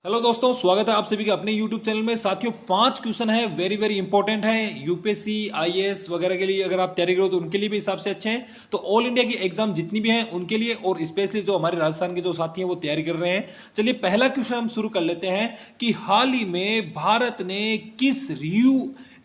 Hello दोस्तों, स्वागत है आप सभी का अपने YouTube चैनल में। साथियों, 5 क्वेश्चन है, वेरी वेरी इंपॉर्टेंट है यूपीएससी आईएएस वगैरह के लिए। अगर आप तैयारी करो तो उनके लिए भी हिसाब से अच्छे हैं। तो ऑल इंडिया की एग्जाम जितनी भी हैं उनके लिए, और स्पेशली जो हमारे राजस्थान के जो साथी हैं वो तैयारी कर रहे हैं। चलिए पहला क्वेश्चन हम शुरू कर लेते हैं कि हाल ही में भारत ने किस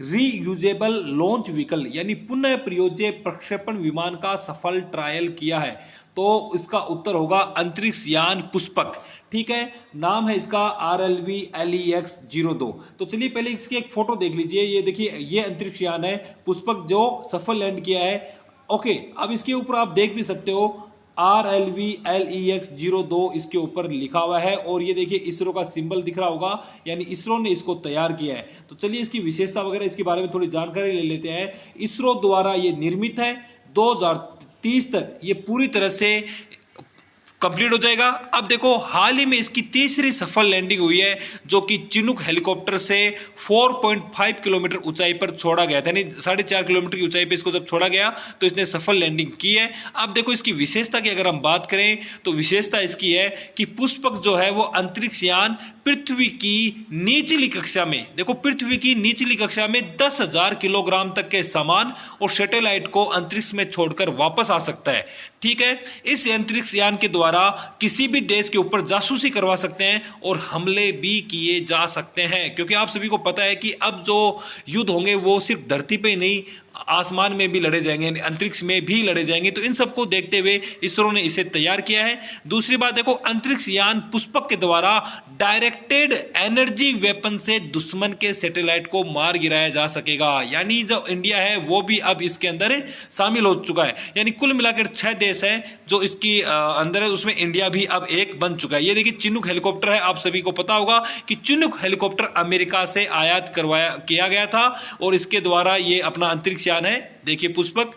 रीयूजेबल लॉन्च व्हीकल यानी पुनः प्रयोज्य प्रक्षेपण विमान का सफल ट्रायल किया है? तो इसका उत्तर होगा अंतरिक्ष यान पुष्पक। ठीक है, नाम है इसका RLV-LEX-02। तो चलिए पहले इसकी एक फोटो देख लीजिए। ये देखिए, ये अंतरिक्ष यान है पुष्पक जो सफल लैंड किया है। ओके, अब इसके ऊपर आप देख भी सकते हो RLV-LEX-02 इसके ऊपर लिखा हुआ है, और ये देखिए इसरो का सिंबल दिख रहा होगा, यानी इसरो ने इसको तैयार किया है। तो चलिए इसकी विशेषता वगैरह इसके बारे में थोड़ी जानकारी ले लेते हैं। इसरो द्वारा ये निर्मित है। 2030 तक ये पूरी तरह से कंप्लीट हो जाएगा। अब देखो, हाल ही में इसकी तीसरी सफल लैंडिंग हुई है, जो कि चिनूक हेलीकॉप्टर से 4.5 किलोमीटर ऊंचाई पर छोड़ा गया था, यानी 4.5 किलोमीटर की ऊंचाई पर इसको जब छोड़ा गया तो इसने सफल लैंडिंग की है। अब देखो इसकी विशेषता की अगर हम बात करें तो विशेषता इसकी है कि पुष्पक जो है वो अंतरिक्ष यान पृथ्वी की निचली कक्षा में, देखो पृथ्वी की निचली कक्षा में 10,000 किलोग्राम तक के सामान और सैटेलाइट को अंतरिक्ष में छोड़कर वापस आ सकता है। ठीक है, इस अंतरिक्ष यान के द्वारा किसी भी देश के ऊपर जासूसी करवा सकते हैं और हमले भी किए जा सकते हैं, क्योंकि आप सभी को पता है कि अब जो युद्ध होंगे वो सिर्फ धरती पे ही नहीं, आसमान में भी लड़े जाएंगे, अंतरिक्ष में भी लड़े जाएंगे। तो इन सबको देखते हुए इसरो ने इसे तैयार किया है। दूसरी बात देखो, अंतरिक्ष यान पुष्पक के द्वारा डायरेक्टेड एनर्जी वेपन से दुश्मन के सैटेलाइट को मार गिराया जा सकेगा, यानी जो इंडिया है वो भी अब इसके अंदर शामिल हो चुका है। यानी कुल मिलाकर 6 देश हैं जो इसकी अंदर है, उसमें इंडिया भी अब एक बन चुका है। ये देखिए चिनूक हेलीकॉप्टर है, आप सभी को पता होगा कि चिनूक हेलीकॉप्टर अमेरिका से आयात किया गया था, और इसके द्वारा ये अपना अंतरिक्ष यान है। देखिए पुष्पक,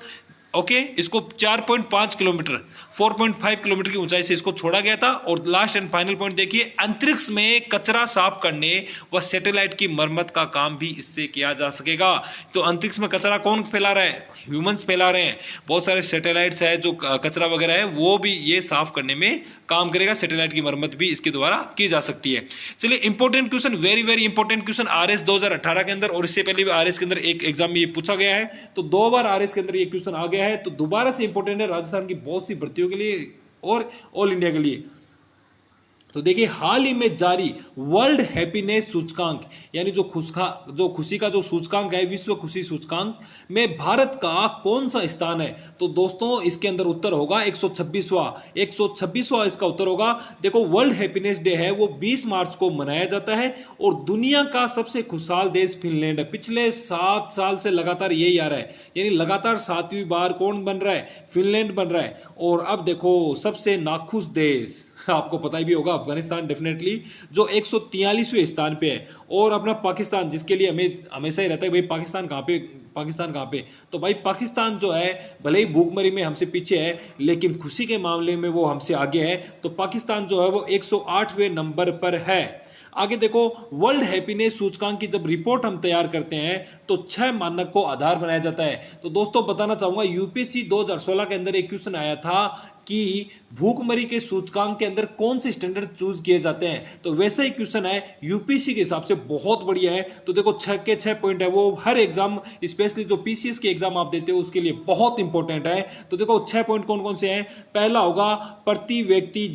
ओके, इसको 4.5 किलोमीटर 4.5 किलोमीटर की ऊंचाई से इसको छोड़ा गया था। और लास्ट एंड फाइनल पॉइंट देखिए, अंतरिक्ष में कचरा साफ करने व सैटेलाइट की मरम्मत का काम भी इससे किया जा सकेगा। तो अंतरिक्ष में कचरा कौन फैला रहा है? ह्यूमंस फैला रहे हैं। बहुत सारे सैटेलाइट्स है जो कचरा वगैरह है वो भी ये साफ करने में काम करेगा। सैटेलाइट की मरम्मत भी इसके द्वारा की जा सकती है। चलिए important question, very very important question RS 2018 के अंदर, और इससे पहले भी RS के अंदर एक एग्जाम में ये पूछा गया है। तो 2 बार RS के अंदर ये क्वेश्चन आ गया है, तो दोबारा से इंपॉर्टेंट है राजस्थान की बहुत सी भर्तियों के लिए और ऑल इंडिया के लिए। तो देखिए, हाल ही में जारी वर्ल्ड हैप्पीनेस सूचकांक, यानी जो खुशी का जो सूचकांक है, विश्व खुशी सूचकांक में भारत का कौन सा स्थान है? तो दोस्तों इसके अंदर उत्तर होगा 126वां इसका उत्तर होगा। देखो, वर्ल्ड हैप्पीनेस डे है वो 20 मार्च को मनाया जाता है, और दुनिया का सबसे खुशहाल देश फिनलैंड है। पिछले 7 साल से लगातार यही आ रहा है, यानी लगातार 7वीं बार कौन बन रहा है? फिनलैंड बन रहा है। और अब देखो, सबसे नाखुश देश आपको पता ही भी होगा, अफगानिस्तान डेफिनेटली, जो 143वें स्थान पे है। और अपना पाकिस्तान, जिसके लिए हमें हमेशा ही रहता है भाई पाकिस्तान कहाँ पे, तो भाई पाकिस्तान जो है भले ही भूखमरी में हमसे पीछे है, लेकिन खुशी के मामले में वो हमसे आगे है। तो पाकिस्तान जो है वो 108वें नंबर पर है। आगे देखो, वर्ल्ड हैप्पीनेस सूचकांक की जब रिपोर्ट हम तैयार करते हैं तो 6 मानक को आधार बनाया जाता है। तो दोस्तों बताना चाहूंगा, यूपीएससी 2016 के अंदर एक क्वेश्चन आया था कि भूखमरी के सूचकांक के अंदर कौन से स्टैंडर्ड चूज किए जाते हैं। तो वैसा ही क्वेश्चन है, यूपीएससी के हिसाब से बहुत बढ़िया है। तो देखो 6 के 6 पॉइंट है, वो हर एग्जाम, स्पेशली जो पीसीएस के एग्जाम आप देते हो उसके लिए बहुत इंपॉर्टेंट है। तो देखो 6 पॉइंट कौन कौन से हैं? पहला होगा प्रति व्यक्ति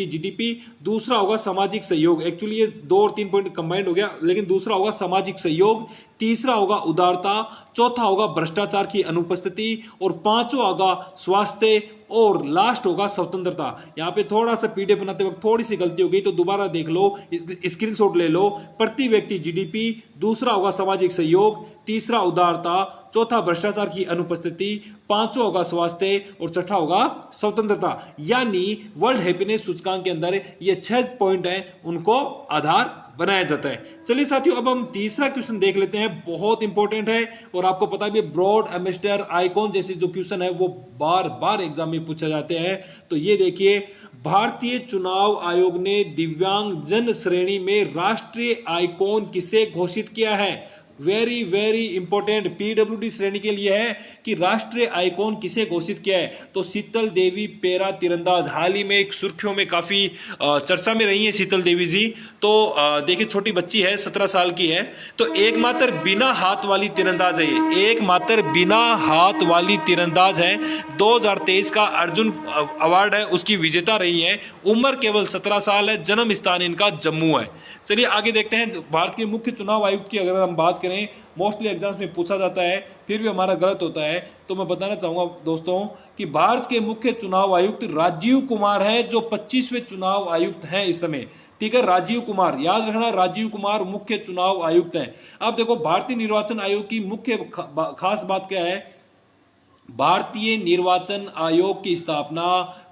जीडीपी, दूसरा होगा सामाजिक सहयोग। एक्चुअली ये 2 और 3 पॉइंट कंबाइंड हो गया, लेकिन दूसरा होगा सामाजिक सहयोग, तीसरा होगा उदारता, चौथा होगा भ्रष्टाचार की अनुपस्थिति, और पांचवा होगा स्वास्थ्य, और लास्ट होगा स्वतंत्रता। यहां पे थोड़ा सा पीडीएफ बनाते वक्त थोड़ी सी गलती हो गई, तो दोबारा देख लो, स्क्रीनशॉट ले लो। प्रति व्यक्ति जीडीपी, दूसरा होगा सामाजिक सहयोग, तीसरा उदारता, चौथा भ्रष्टाचार की अनुपस्थिति, पांचवा होगा स्वास्थ्य, और छठा होगा स्वतंत्रता। यानी वर्ल्ड हैप्पीनेस सूचकांक के अंदर ये 6 पॉइंट हैं, उनको आधार बनाया जाता है। चलिए साथियों, अब हम तीसरा क्वेश्चन देख लेते हैं, बहुत इंपॉर्टेंट है। और आपको पता भी, ब्रॉड एम्बेसडर आइकॉन जैसे जो क्वेश्चन है वो बार बार एग्जाम में पूछे जाते हैं। तो ये देखिए, भारतीय चुनाव आयोग ने दिव्यांग जन श्रेणी में राष्ट्रीय आइकॉन किसे घोषित किया है? वेरी वेरी इंपॉर्टेंट पीडब्ल्यूडी श्रेणी के लिए है कि राष्ट्रीय आइकॉन किसे घोषित किया है, तो शीतल देवी पैरा तीरंदाज। हाल ही में सुर्खियों में काफी चर्चा में रही है शीतल देवी जी। तो देखिए छोटी बच्ची है, 17 साल की है, तो एकमात्र बिना हाथ वाली तीरंदाज है ये, एकमात्र बिना हाथ वाली तीरंदाज है। 2023 का अर्जुन अवार्ड है उसकी विजेता रही है। उम्र केवल 17 साल है, जन्म स्थान इनका जम्मू है। चलिए आगे देखते हैं। भारत के मुख्य चुनाव आयुक्त की अगर हम बात करें, मोस्टली एग्जाम्स में पूछा जाता है, फिर भी हमारा गलत होता है, तो मैं बताना चाहूंगा दोस्तों कि भारत के मुख्य चुनाव आयुक्त राजीव कुमार है, जो 25वें चुनाव आयुक्त हैं इस समय। ठीक है, राजीव कुमार, याद रखना, राजीव कुमार मुख्य चुनाव आयुक्त हैं। अब देखो भारतीय निर्वाचन आयोग की मुख्य खास बात क्या है। भारतीय निर्वाचन आयोग की स्थापना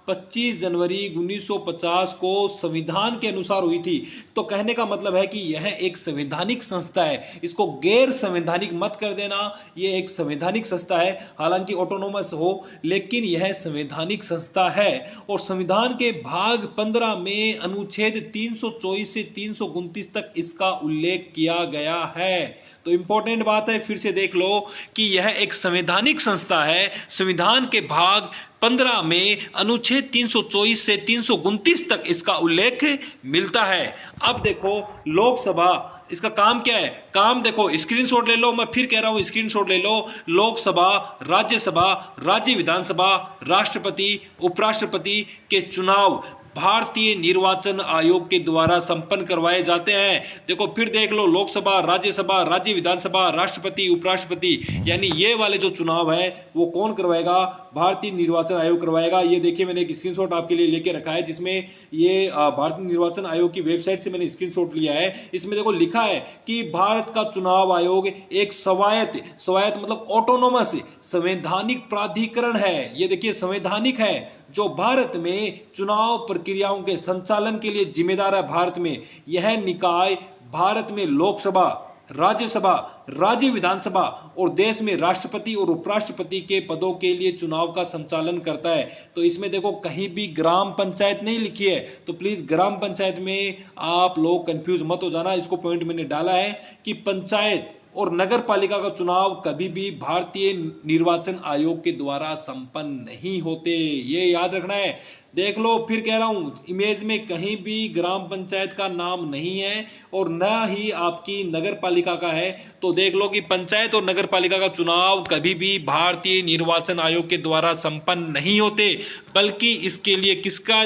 25 जनवरी 1950 को संविधान के अनुसार हुई थी। तो कहने का मतलब है कि यह एक संवैधानिक संस्था है, इसको गैर संवैधानिक मत कर देना। यह एक संवैधानिक संस्था है, हालांकि ऑटोनोमस हो, लेकिन यह संवैधानिक संस्था है। और संविधान के भाग 15 में अनुच्छेद 324 से 329 तक इसका उल्लेख किया गया है। तो इंपॉर्टेंट बात है, फिर से देख लो कि यह एक संवैधानिक संस्था है। संविधान के भाग 15 में अनुच्छेद 324 से 329 तक इसका उल्लेख मिलता है। अब देखो लोकसभा, इसका काम क्या है, काम देखो, स्क्रीनशॉट ले लो, मैं फिर कह रहा हूं स्क्रीनशॉट ले लो। लोकसभा, राज्यसभा, राज्य विधानसभा, राष्ट्रपति, उपराष्ट्रपति के चुनाव भारतीय निर्वाचन आयोग के द्वारा संपन्न करवाए जाते हैं। देखो फिर देख लो, लोकसभा, राज्यसभा, राज्य विधानसभा, राष्ट्रपति, उपराष्ट्रपति, यानी ये वाले जो चुनाव है वो कौन करवाएगा, भारतीय निर्वाचन आयोग करवाएगा। ये देखिए मैंने एक स्क्रीनशॉट आपके लिए लेके रखा है, जिसमें ये भारतीय निर्वाचन आयोग की वेबसाइट से मैंने स्क्रीनशॉट लिया है। इसमें देखो लिखा है कि भारत का चुनाव आयोग एक स्वायत्त मतलब ऑटोनोमस संवैधानिक प्राधिकरण है। ये देखिए संवैधानिक है, जो भारत में चुनाव प्रक्रियाओं के संचालन के लिए जिम्मेदार है। भारत में यह निकाय भारत में लोकसभा, राज्यसभा, राज्य विधानसभा और देश में राष्ट्रपति और उपराष्ट्रपति के पदों के लिए चुनाव का संचालन करता है। तो इसमें देखो कहीं भी ग्राम पंचायत नहीं लिखी है, तो प्लीज ग्राम पंचायत में आप लोग कंफ्यूज मत हो जाना। इसको पॉइंट मैंने डाला है कि पंचायत और नगर पालिका का चुनाव कभी भी भारतीय निर्वाचन आयोग के द्वारा संपन्न नहीं होते, ये याद रखना है। देख लो, फिर कह रहा हूं, इमेज में कहीं भी ग्राम पंचायत का नाम नहीं है और न ही आपकी नगर पालिका का है। तो देख लो कि पंचायत और नगर पालिका का चुनाव कभी भी भारतीय निर्वाचन आयोग के द्वारा संपन्न नहीं होते, बल्कि इसके लिए किसका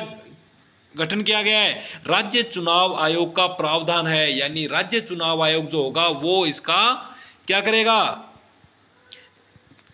गठन किया गया है, राज्य चुनाव आयोग का प्रावधान है। यानी राज्य चुनाव आयोग जो होगा वो इसका क्या करेगा,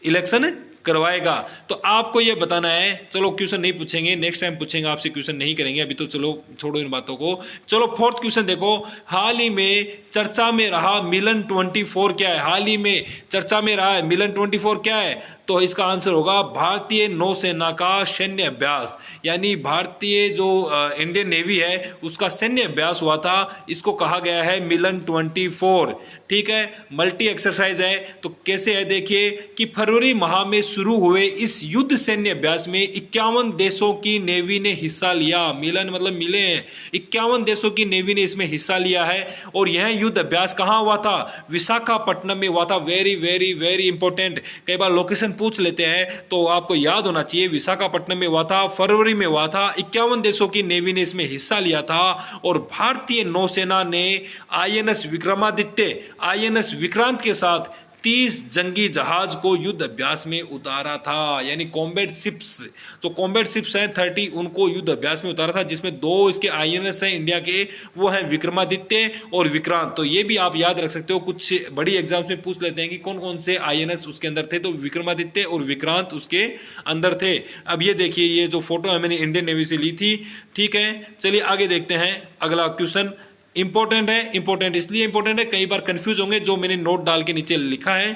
इलेक्शन करवाएगा। तो आपको ये बताना है। चलो क्वेश्चन नहीं पूछेंगे, नेक्स्ट टाइम पूछेंगे आपसे, क्वेश्चन नहीं करेंगे अभी। तो चलो छोड़ो इन बातों को। चलो फोर्थ क्वेश्चन देखो, हाल ही में चर्चा में रहा मिलन 24 क्या है, हाल ही में चर्चा में रहा है मिलन 24 क्या है, तो इसका आंसर होगा भारतीय नौसेना का सैन्य अभ्यास। यानी भारतीय जो इंडियन नेवी है उसका सैन्य अभ्यास हुआ था, इसको कहा गया है मिलन 24। ठीक है, मल्टी एक्सरसाइज है। तो कैसे है देखिए कि फरवरी माह में शुरू हुए इस युद्ध सैन्य अभ्यास में 51 देशों की नेवी ने हिस्सा लिया। मिलन मतलब मिले हैं, 51 देशों की नेवी ने इसमें हिस्सा लिया है। और यह युद्ध अभ्यास कहां हुआ था, विशाखापट्टनम में हुआ था। वेरी वेरी वेरी इंपॉर्टेंट, कई बार लोकेशन पूछ लेते हैं तो आपको याद होना चाहिए। विशाखापट्टनम में हुआ था, फरवरी में हुआ था, 51 देशों की नेवी ने इसमें हिस्सा लिया था। और भारतीय नौसेना ने आईएनएस विक्रमादित्य, आईएनएस विक्रांत के साथ 30 जंगी जहाज को युद्ध अभ्यास में उतारा था। यानी कॉम्बैट शिप्स, तो कॉम्बैट शिप्स हैं 30, उनको युद्ध अभ्यास में उतारा था, जिसमें 2 इसके आईएनएस हैं इंडिया के, वो हैं विक्रमादित्य और विक्रांत। तो ये भी आप याद रख सकते हो, कुछ बड़ी एग्जाम्स में पूछ लेते हैं कि कौन कौन से आईएनएस उसके अंदर थे, तो विक्रमादित्य और विक्रांत उसके अंदर थे। अब ये देखिए, ये जो फोटो है मैंने इंडियन नेवी से ली थी। ठीक है, चलिए आगे देखते हैं। अगला क्वेश्चन इंपॉर्टेंट है, इंपॉर्टेंट इसलिए इंपॉर्टेंट है, कई बार कंफ्यूज होंगे, जो मैंने नोट डाल के नीचे लिखा है।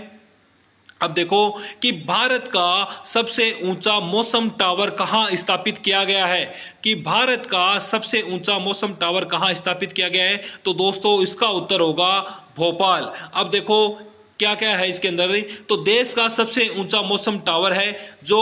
अब देखो कि भारत का सबसे ऊंचा मौसम टावर कहां स्थापित किया गया है, कि भारत का सबसे ऊंचा मौसम टावर कहां स्थापित किया गया है, तो दोस्तों इसका उत्तर होगा भोपाल। अब देखो क्या क्या है इसके अंदर, तो देश का सबसे ऊंचा मौसम टावर है जो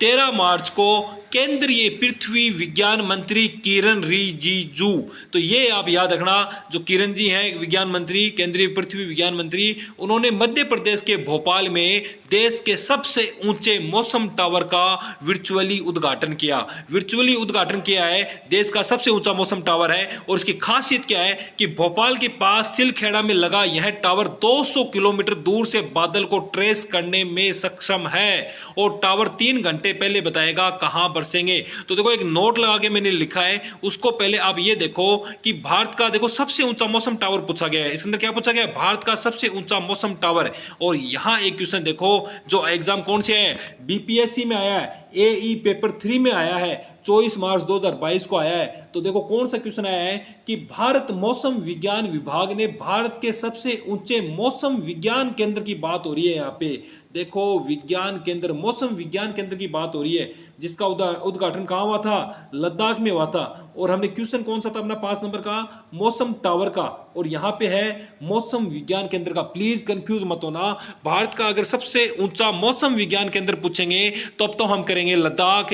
13 मार्च को केंद्रीय पृथ्वी विज्ञान मंत्री किरण रिजिजू। तो ये आप याद रखना, जो किरण जी हैं विज्ञान मंत्री, केंद्रीय पृथ्वी विज्ञान मंत्री, उन्होंने मध्य प्रदेश के भोपाल में देश के सबसे ऊंचे मौसम टावर का वर्चुअली उद्घाटन किया। वर्चुअली उद्घाटन किया है, देश का सबसे ऊंचा मौसम टावर है। और इसकी खासियत क्या है कि भोपाल के पास सिलखेड़ा में लगा यह टावर 200 किलोमीटर दूर से बादल को ट्रेस करने में सक्षम है और टावर 3 घंटे पहले बताएगा कहां बरसेंगे। तो देखो एक नोट लगा के मैंने लिखा है, उसको पहले आप ये देखो कि भारत का देखो सबसे ऊंचा मौसम टावर पूछा गया है। इसके अंदर क्या पूछा गया है? भारत का सबसे ऊंचा मौसम टावर। और यहां एक क्वेश्चन देखो जो एग्जाम कौन से है, बीपीएससी में आया है, एई पेपर 3 में आया है, 24 मार्च 2022 को आया है। तो देखो कौन सा क्वेश्चन आया है कि भारत मौसम विज्ञान विभाग ने भारत के सबसे ऊंचे मौसम विज्ञान केंद्र की बात हो रही है। यहाँ पे देखो विज्ञान केंद्र, मौसम विज्ञान केंद्र की बात हो रही है, जिसका उद्घाटन कहां हुआ था? लद्दाख में हुआ था। और हमने क्वेश्चन कौन सा था अपना 5 नंबर का? मौसम टावर का। और यहां पे है मौसम विज्ञान केंद्र का। प्लीज कंफ्यूज मत होना, भारत का अगर सबसे ऊंचा मौसम विज्ञान केंद्र पूछेंगे तब तो हम करेंगे लद्दाख,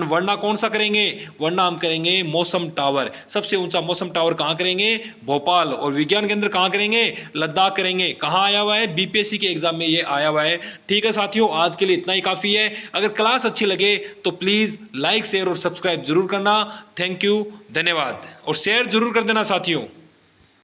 वरना कौन सा करेंगे? वरना हम करेंगे मौसम टावर। सबसे ऊंचा मौसम टावर कहां करेंगे? भोपाल। और विज्ञान केंद्र कहां करेंगे? लद्दाख करेंगे। कहां आया हुआ है? बीपीएससी के एग्जाम में ये आया हुआ है। ठीक है साथियों, आज के लिए इतना ही काफी है। अगर क्लास अच्छी लगे तो प्लीज लाइक शेयर और सब्सक्राइब जरूर करना। थैंक यू, धन्यवाद। और शेयर जरूर कर देना साथियों।